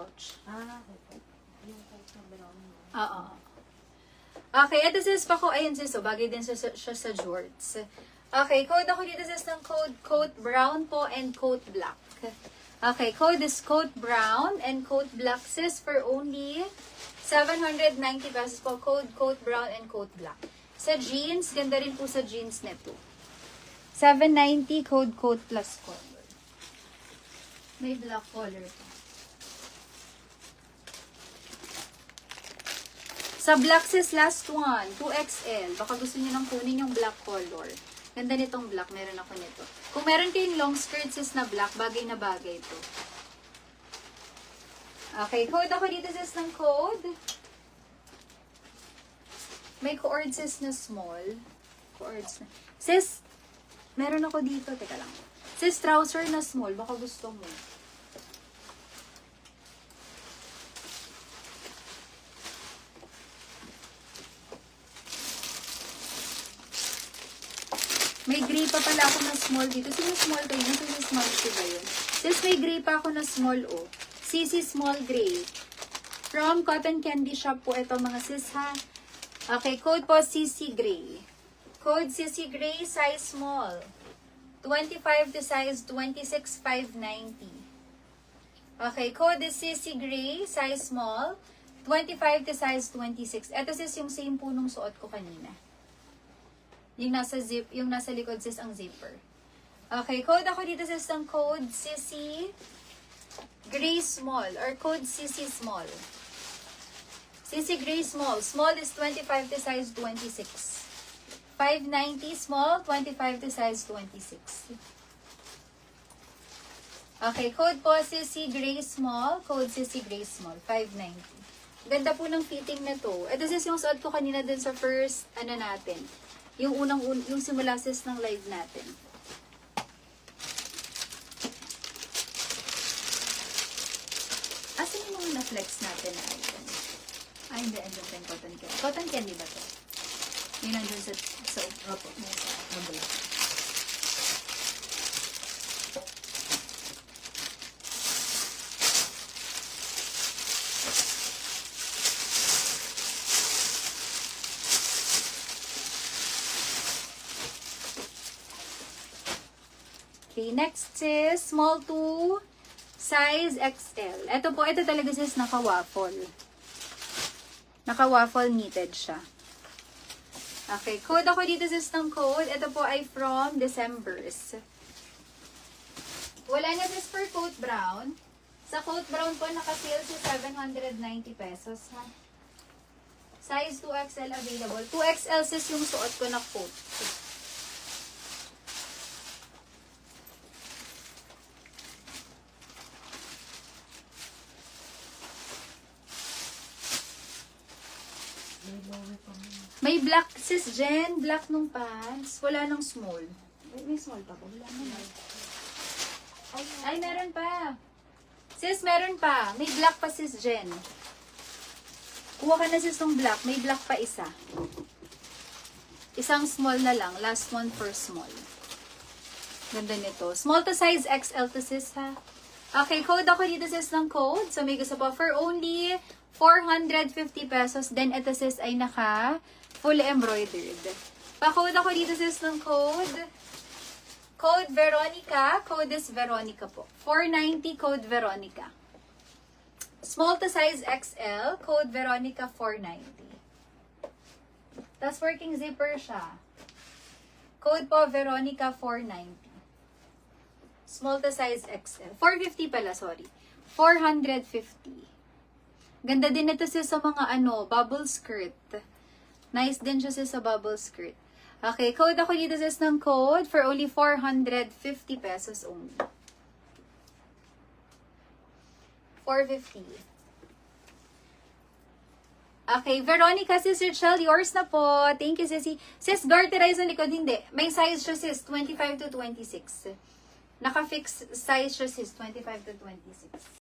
pouch. Okay. Yung coat na brown. Oo. Okay, ito sis pa ko. Ayun sis, bagay din siya sa jorts. Okay, code ako dito sis ng coat brown po and coat black. Okay, code is coat brown and coat black sis for only 790 pesos po. Coat brown and coat black. Sa jeans, ganda rin po sa jeans nito. 790 coat plus color. May black color pa. Sa black sis, last one. 2XL. Baka gusto niyo nang kunin yung black color. Ganda nitong black. Meron ako nito. Kung meron kayong long skirt sis na black, bagay na bagay to. Okay, code ako dito sis ng code. May co-ord sis na small. Co-ords na. Sis, meron ako dito. Teka lang. Sis, trouser na small. Baka gusto mo. May gray pa pala ako na small dito. Sino small kayo? Sino small ba yun? Sis, may gray pa ako na small, oh. CC Small Gray. From Cotton Candy Shop po ito, mga sis, ha? Okay, code po CC Gray. Code CC Gray, size small. 25 to size 26, 590. Okay, code is CC Gray, size small. 25 to size 26. Ito sis yung same po nung suot ko kanina. Yung nasa likod sis ang zipper. Okay, code ako dito sis ng code CC Gray Small or code CC Small. CC Gray Small. Small is 25 to size 26. 590 small, 25 to size 26. Okay, code po CC Gray Small, code CC Gray Small, 590. Ganda po ng fitting na to. Ito sis yung suot ko kanina dun sa first, natin. Yung yung simula sis ng live natin. Asan yung mga na-flex natin na item? Ay, hindi. Andun pa yung cotton candy. Cotton candy ba to? Yun nandun sa opo. Nasa kabula. Okay, next is small to size XL. Ito po, ito talaga sis naka-waffle. Naka-waffle knitted siya. Okay, code ako dito sis ng code. Ito po ay from December's. Wala na sis for coat brown. Sa coat brown po, naka-sale si 790 pesos, ha? Size 2XL available. 2XL sis yung suot ko na coat. May black, sis Jen. Black nung pants. Wala nang small. May small pa ba? Wala naman. Ay, meron pa. Sis, meron pa. May black pa, sis Jen. Kuha ka na sis ng black. May black pa isa. Isang small na lang. Last one for small. Ganda nito. Small to size XL to sis, ha? Okay, code ako dito sis ng code. So, may gusto po for only 450 pesos. Then, ito sis ay naka fully embroidered. Pa-code ako dito sis ng code. Code Veronica. Code is Veronica po. 490 code Veronica. Small to size XL. Code Veronica 490. Tapos working zipper siya. Code po Veronica 490. Small to size XL. 450 pala, sorry. 450. Ganda din ito siya sa mga bubble skirt. Nice din siya sa bubble skirt. Okay, code ako dito sis ng code for only 450 pesos only. 450. Okay, Veronica, sis Rachel, yours na po. Thank you, sissy. Sis, garterize ang likod, hindi. May size siya, sis, 25 to 26. Naka-fix size siya, sis, 25 to 26.